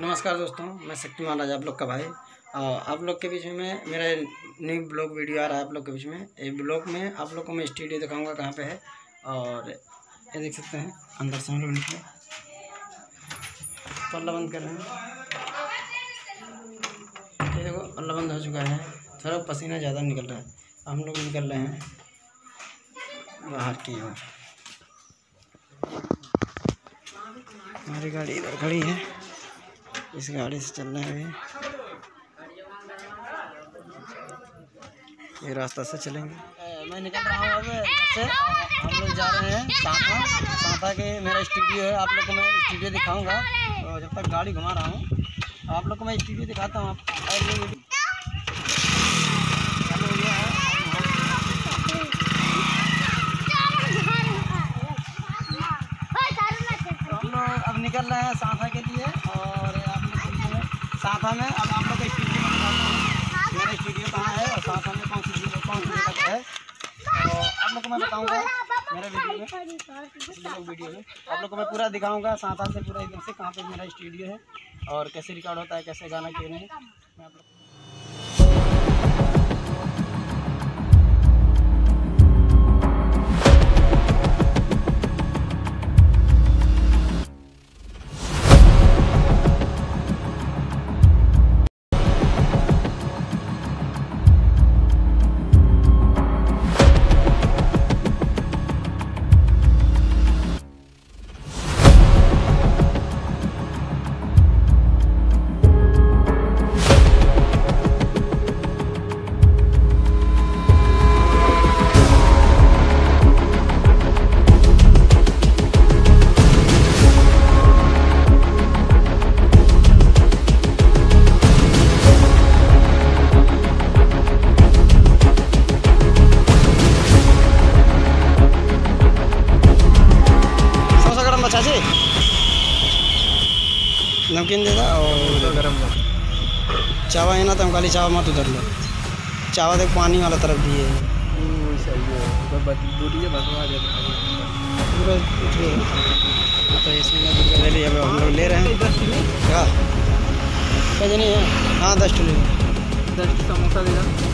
नमस्कार दोस्तों, मैं शक्तिमान राजा आप लोग का भाई। आप लोग के बीच में मेरा न्यू ब्लॉग वीडियो आ रहा है। आप लोग के बीच में ये ब्लॉग में आप लोग को मैं स्टूडियो दिखाऊंगा कहाँ पे है। और ये देख सकते हैं अंदर से हम लोग निकले, पल्ला बंद कर रहे हैं। ये देखो पल्ला बंद हो चुका है, थोड़ा पसीना ज़्यादा निकल रहा है। हम लोग निकल रहे हैं बाहर की ओर। हमारी गाड़ी इधर खड़ी है, इस गाड़ी से चल रहे हैं। ये रास्ता से चलेंगे। मैं निकल रहा हूँ अब घर से। हम लोग जा रहे हैं सांता के मेरा स्टूडियो है। आप लोग को मैं स्टूडियो दिखाऊंगा। तो जब तक गाड़ी घुमा रहा हूँ आप लोग को मैं स्टूडियो दिखाता हूँ। अब निकल रहे हैं सांता के लिए। और आप लोग सांता में अब आप लोग का स्टूडियो में दिखाता हूँ मेरा स्टूडियो कहाँ है और सांता में कौन सी जगह है। तो आप लोग को मैं बताऊँगा मेरे वीडियो में आप लोग को मैं पूरा दिखाऊँगा सांता से पूरा एकदम से कहाँ पे मेरा स्टूडियो है और कैसे रिकॉर्ड होता है, कैसे गाना क्यों नहीं मैं आप लोग चाची नमकीन दे दा और गरम चावा है ना। तो हम खाली चावा मत उधर लो, चावा देख पानी वाला तरफ दिए तो इसमें ले लिया। हम लोग ले रहे हैं क्या पैसे नहीं है। हाँ 10 ले 10 समोसा दे रहा।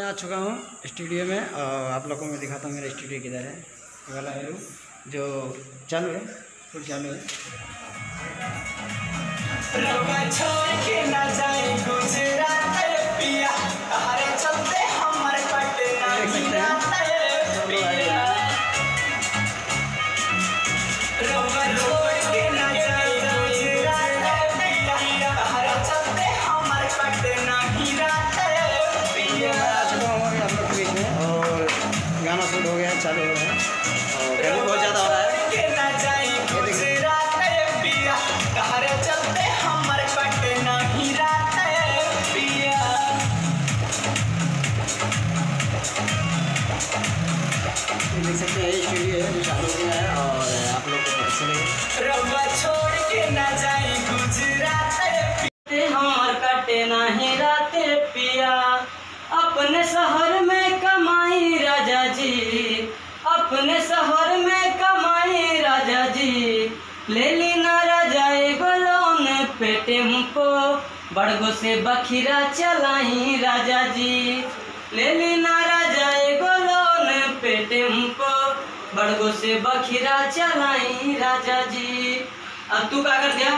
आ चुका हूँ स्टूडियो में और आप लोगों को मैं दिखाता हूँ मेरा स्टूडियो किधर है। ये वाला है जो चालू है, फुल चालू है। गाना शूट हो गया, चालू हो रहा है और गर्मी बहुत ज़्यादा हो रहा है। ये देख सकते हैं स्टूडियो है जो चालू हो गया है और आप लोग को पता चलेगा। हमर कटे नहीं राते पिया अपने शहर में कमाई राजा जी, अपने शहर में कमाई राजा जी। ले ली ना राजा एगो लोन पे टेम्पो बड़गो से बखीरा चलाई राजा जी। ले ली ना राजा एगो लोन पे टेम्पो बड़गो से बखीरा चलाई राजा जी। अब तू क्या कर दिया,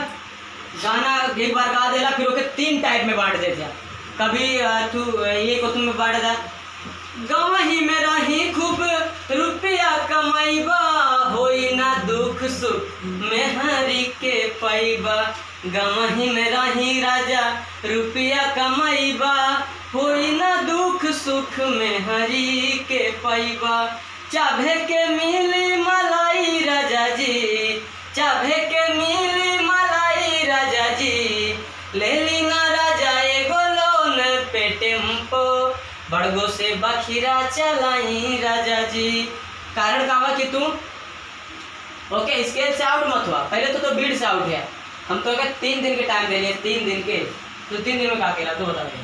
गाना एक बार गा देला फिर ओके 3 टाइप में बांट दे दिया। कभी तू ये को तुम बांट दा गाँव ही में रही खूब रुपये गमही में रही राजा रुपया कमाईबा, होई ना दुख सुख में हरी के पैबा। चाभे के मिली मलाई राजा जी, चाभे के मिली मलाई राजा जी, ले ली ना राजा एगो लोन पे टेम्पो, बड़गो से बखीरा चलाई राजा जी। कारण का हुआ कि तू ओके स्केल से आउट मत हुआ, पहले तो बीट से आउट है। हम तो अगर 3 दिन के टाइम दे लिए, 3 दिन के, तो 3 दिन में क्या केला तो बता दे।